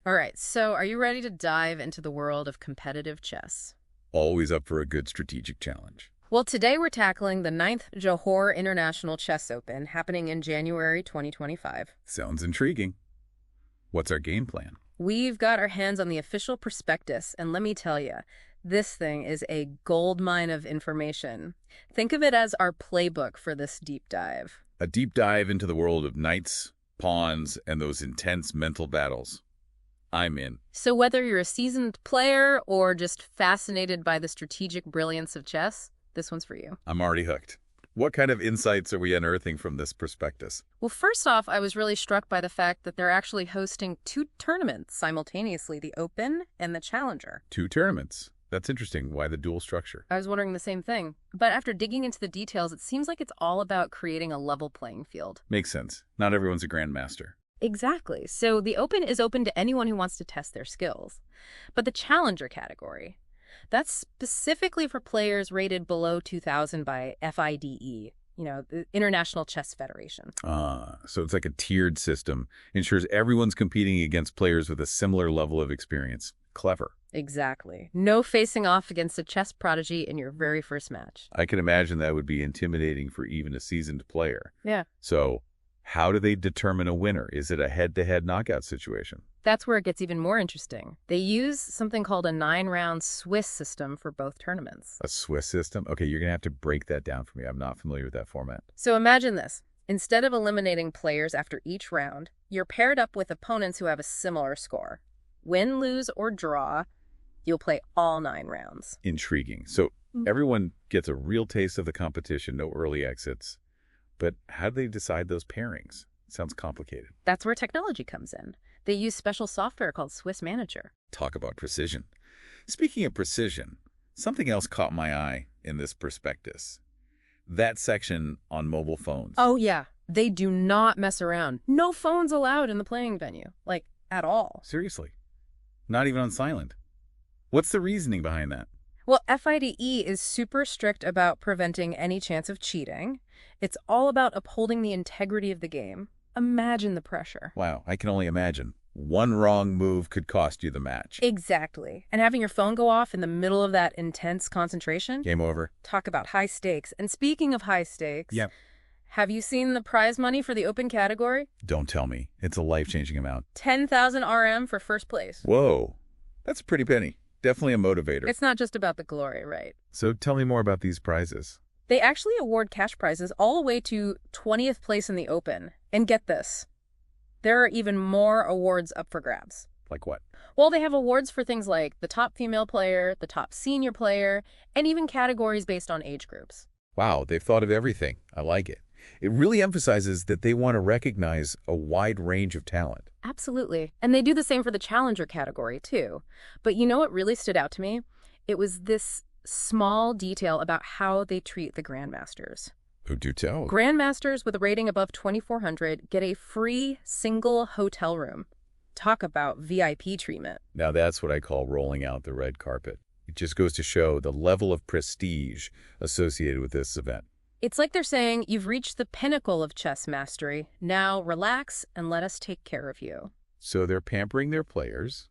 All right, so are you ready to dive into the world of competitive chess? Always up for a good strategic challenge. Well, today we're tackling the ninth Johor International Chess Open happening in January 2025. Sounds intriguing. What's our game plan? We've got our hands on the official prospectus, and let me tell you, this thing is a goldmine of information. Think of it as our playbook for this deep dive. A deep dive into the world of knights, pawns, and those intense mental battles. I'm in. So whether you're a seasoned player or just fascinated by the strategic brilliance of chess, this one's for you. I'm already hooked. What kind of insights are we unearthing from this prospectus? Well, first off, I was really struck by the fact that they're actually hosting two tournaments simultaneously, the Open and the Challenger. 2 tournaments. That's interesting. Why the dual structure? I was wondering the same thing. But after digging into the details, it seems like it's all about creating a level playing field. Makes sense. Not everyone's a grandmaster. Exactly. So the Open is open to anyone who wants to test their skills. But the Challenger category, that's specifically for players rated below 2,000 by FIDE, the International Chess Federation. So it's like a tiered system. Ensures everyone's competing against players with a similar level of experience. Clever. Exactly. No facing off against a chess prodigy in your very first match. I can imagine that would be intimidating for even a seasoned player. Yeah. So how do they determine a winner? Is it a head-to-head knockout situation? That's where it gets even more interesting. They use something called a 9-round Swiss system for both tournaments. A Swiss system? Okay, you're going to have to break that down for me. I'm not familiar with that format. So imagine this. Instead of eliminating players after each round, you're paired up with opponents who have a similar score. Win, lose, or draw, you'll play all 9 rounds. Intriguing. So everyone gets a real taste of the competition, no early exits. But how do they decide those pairings? Sounds complicated. That's where technology comes in. They use special software called Swiss Manager. Talk about precision. Speaking of precision, something else caught my eye in this prospectus. That section on mobile phones. Oh, yeah. They do not mess around. No phones allowed in the playing venue. Like, at all. Seriously? Not even on silent? What's the reasoning behind that? Well, FIDE is super strict about preventing any chance of cheating. It's all about upholding the integrity of the game. Imagine the pressure. Wow, I can only imagine. One wrong move could cost you the match. Exactly. And having your phone go off in the middle of that intense concentration? Game over. Talk about high stakes. And speaking of high stakes, Yep. Have you seen the prize money for the Open category? Don't tell me. It's a life-changing amount. 10,000 RM for first place. Whoa. That's a pretty penny. Definitely a motivator. It's not just about the glory, right? So tell me more about these prizes. They actually award cash prizes all the way to 20th place in the Open. And get this, there are even more awards up for grabs. Like what? Well, they have awards for things like the top female player, the top senior player, and even categories based on age groups. Wow, they've thought of everything. I like it. It really emphasizes that they want to recognize a wide range of talent. Absolutely. And they do the same for the Challenger category, too. But you know what really stood out to me? It was this small detail about how they treat the Grandmasters. Oh, do tell. Grandmasters with a rating above 2,400 get a free single hotel room. Talk about VIP treatment. Now that's what I call rolling out the red carpet. It just goes to show the level of prestige associated with this event. It's like they're saying, you've reached the pinnacle of chess mastery. Now relax and let us take care of you. So they're pampering their players,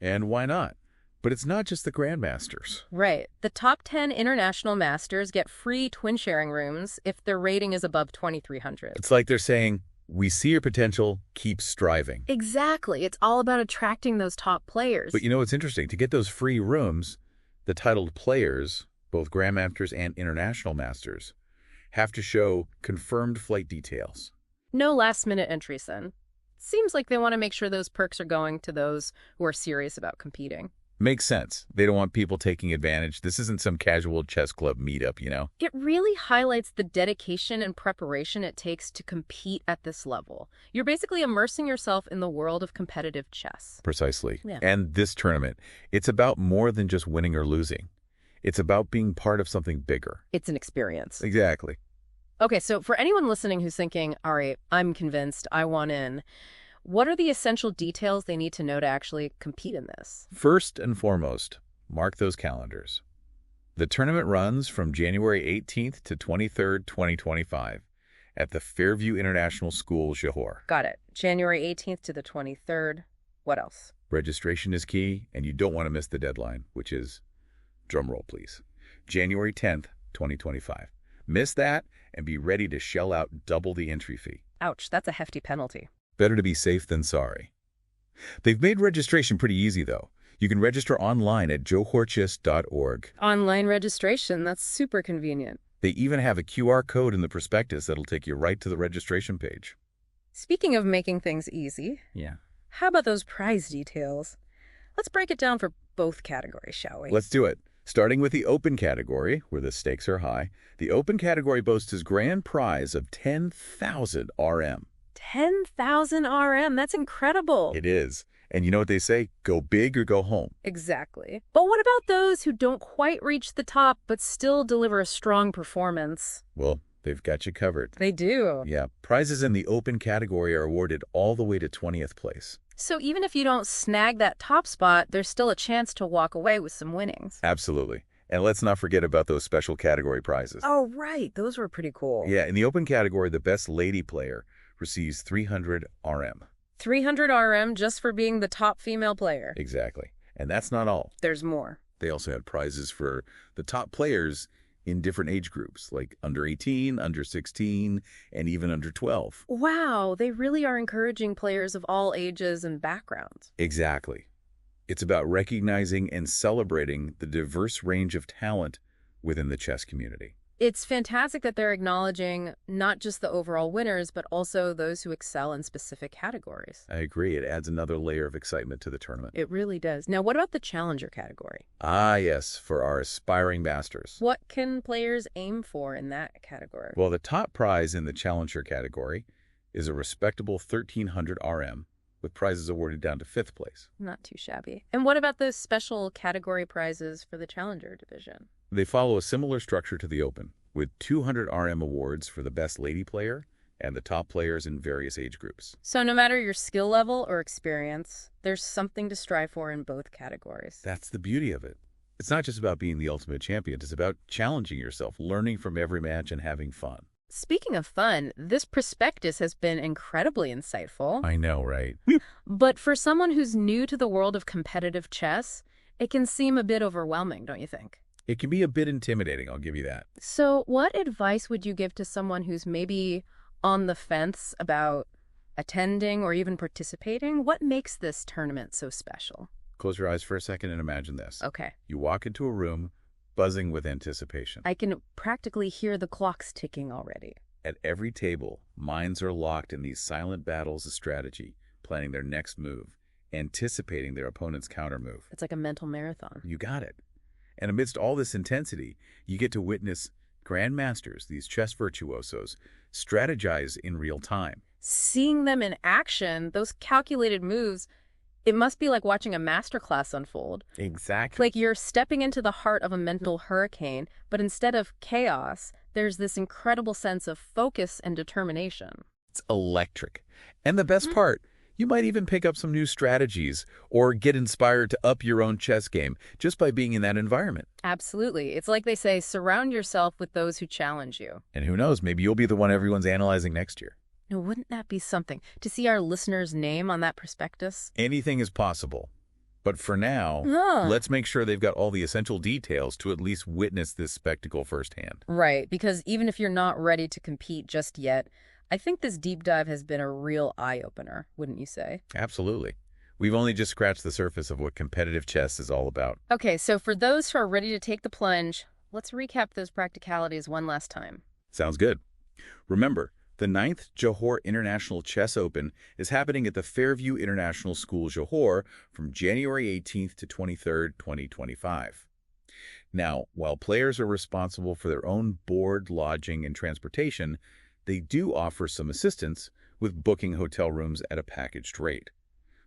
and why not? But it's not just the Grandmasters. Right. The top 10 international masters get free twin sharing rooms if their rating is above 2,300. It's like they're saying, we see your potential, keep striving. Exactly. It's all about attracting those top players. But you know what's interesting? To get those free rooms, the titled players, both Grandmasters and International Masters, have to show confirmed flight details. No last-minute entries, then. Seems like they want to make sure those perks are going to those who are serious about competing. Makes sense. They don't want people taking advantage. This isn't some casual chess club meetup, you know? It really highlights the dedication and preparation it takes to compete at this level. You're basically immersing yourself in the world of competitive chess. Precisely. Yeah. And this tournament, it's about more than just winning or losing. It's about being part of something bigger. It's an experience. Exactly. Okay, so for anyone listening who's thinking, all right, I'm convinced, I want in, what are the essential details they need to know to actually compete in this? First and foremost, mark those calendars. The tournament runs from January 18th to 23rd, 2025 at the Fairview International School, Johor. Got it. January 18th to the 23rd. What else? Registration is key, and you don't want to miss the deadline, which is, drumroll please, January 10th, 2025. Miss that and be ready to shell out double the entry fee. Ouch, that's a hefty penalty. Better to be safe than sorry. They've made registration pretty easy, though. You can register online at johorchess.org. Online registration, that's super convenient. They even have a QR code in the prospectus that'll take you right to the registration page. Speaking of making things easy, Yeah. how about those prize details? Let's break it down for both categories, shall we? Let's do it. Starting with the open category, where the stakes are high, the open category boasts its grand prize of 10,000 RM. 10,000 RM, that's incredible. It is. And you know what they say? Go big or go home. Exactly. But what about those who don't quite reach the top but still deliver a strong performance? Well, they've got you covered. They do. Yeah, prizes in the open category are awarded all the way to 20th place. So even if you don't snag that top spot, there's still a chance to walk away with some winnings. Absolutely. And let's not forget about those special category prizes. Oh, right. Those were pretty cool. Yeah, in the open category, the best lady player receives 300 RM. 300 RM just for being the top female player. Exactly. And that's not all. There's more. They also had prizes for the top players in different age groups, like under 18, under 16, and even under 12. Wow, they really are encouraging players of all ages and backgrounds. Exactly. It's about recognizing and celebrating the diverse range of talent within the chess community. It's fantastic that they're acknowledging not just the overall winners, but also those who excel in specific categories. I agree. It adds another layer of excitement to the tournament. It really does. Now, what about the challenger category? Ah, yes, for our aspiring masters. What can players aim for in that category? Well, the top prize in the challenger category is a respectable 1,300 RM, with prizes awarded down to 5th place. Not too shabby. And what about those special category prizes for the challenger division? They follow a similar structure to the Open, with 200 RM awards for the best lady player and the top players in various age groups. So no matter your skill level or experience, there's something to strive for in both categories. That's the beauty of it. It's not just about being the ultimate champion. It's about challenging yourself, learning from every match, and having fun. Speaking of fun, this prospectus has been incredibly insightful. I know, right? But for someone who's new to the world of competitive chess, it can seem a bit overwhelming, don't you think? It can be a bit intimidating, I'll give you that. So what advice would you give to someone who's maybe on the fence about attending or even participating? What makes this tournament so special? Close your eyes for a second and imagine this. Okay. You walk into a room buzzing with anticipation. I can practically hear the clocks ticking already. At every table, minds are locked in these silent battles of strategy, planning their next move, anticipating their opponent's counter move. It's like a mental marathon. You got it. And amidst all this intensity, you get to witness grandmasters, these chess virtuosos, strategize in real time. Seeing them in action, those calculated moves, it must be like watching a masterclass unfold. Exactly. Like you're stepping into the heart of a mental hurricane, but instead of chaos, there's this incredible sense of focus and determination. It's electric. And the best part, you might even pick up some new strategies or get inspired to up your own chess game just by being in that environment. Absolutely. It's like they say, surround yourself with those who challenge you. And who knows, maybe you'll be the one everyone's analyzing next year. Now, wouldn't that be something to see our listeners' name on that prospectus? Anything is possible. But for now, let's make sure they've got all the essential details to at least witness this spectacle firsthand. Right, because even if you're not ready to compete just yet, I think this deep dive has been a real eye-opener, wouldn't you say? Absolutely. We've only just scratched the surface of what competitive chess is all about. Okay, so for those who are ready to take the plunge, let's recap those practicalities one last time. Sounds good. Remember, the 9th Johor International Chess Open is happening at the Fairview International School, Johor, from January 18th to 23rd, 2025. Now, while players are responsible for their own board, lodging, and transportation, they do offer some assistance with booking hotel rooms at a packaged rate.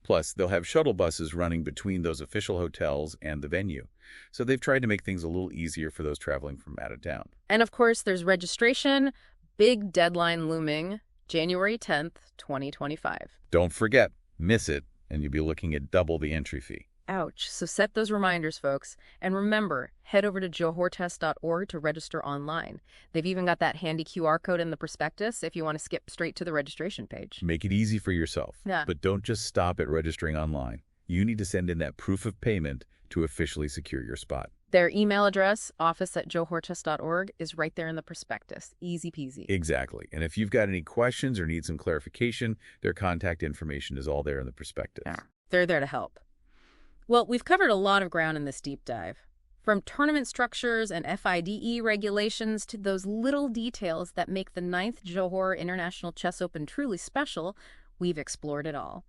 Plus, they'll have shuttle buses running between those official hotels and the venue. So they've tried to make things a little easier for those traveling from out of town. And of course, there's registration, big deadline looming, January 10th, 2025. Don't forget, miss it, and you'll be looking at double the entry fee. Ouch. So set those reminders, folks. And remember, head over to johortest.org to register online. They've even got that handy QR code in the prospectus if you want to skip straight to the registration page. Make it easy for yourself. Yeah. But don't just stop at registering online. You need to send in that proof of payment to officially secure your spot. Their email address, office@johortest.org, is right there in the prospectus. Easy peasy. Exactly. And if you've got any questions or need some clarification, their contact information is all there in the prospectus. Yeah. They're there to help. Well, we've covered a lot of ground in this deep dive. From tournament structures and FIDE regulations to those little details that make the 9th Johor International Chess Open truly special, we've explored it all.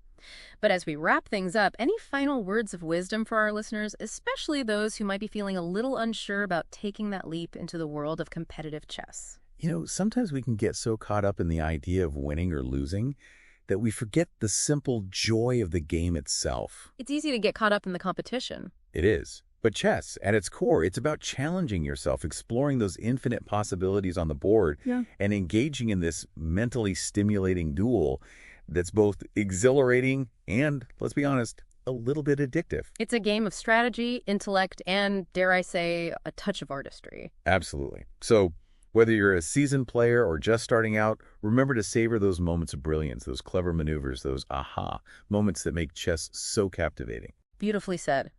But as we wrap things up, any final words of wisdom for our listeners, especially those who might be feeling a little unsure about taking that leap into the world of competitive chess? Sometimes we can get so caught up in the idea of winning or losing that we forget the simple joy of the game itself. It's easy to get caught up in the competition. It is. But chess, at its core, it's about challenging yourself, exploring those infinite possibilities on the board, and engaging in this mentally stimulating duel that's both exhilarating and, let's be honest, a little bit addictive. It's a game of strategy, intellect, and, dare I say, a touch of artistry. Absolutely. So whether you're a seasoned player or just starting out, remember to savor those moments of brilliance, those clever maneuvers, those aha moments that make chess so captivating. Beautifully said.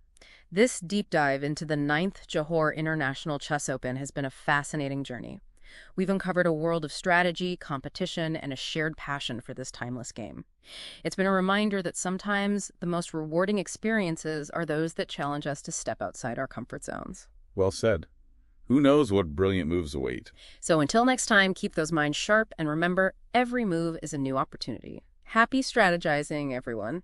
This deep dive into the 9th Johor International Chess Open has been a fascinating journey. We've uncovered a world of strategy, competition, and a shared passion for this timeless game. It's been a reminder that sometimes the most rewarding experiences are those that challenge us to step outside our comfort zones. Well said. Who knows what brilliant moves await? So until next time, keep those minds sharp, and remember, every move is a new opportunity. Happy strategizing, everyone.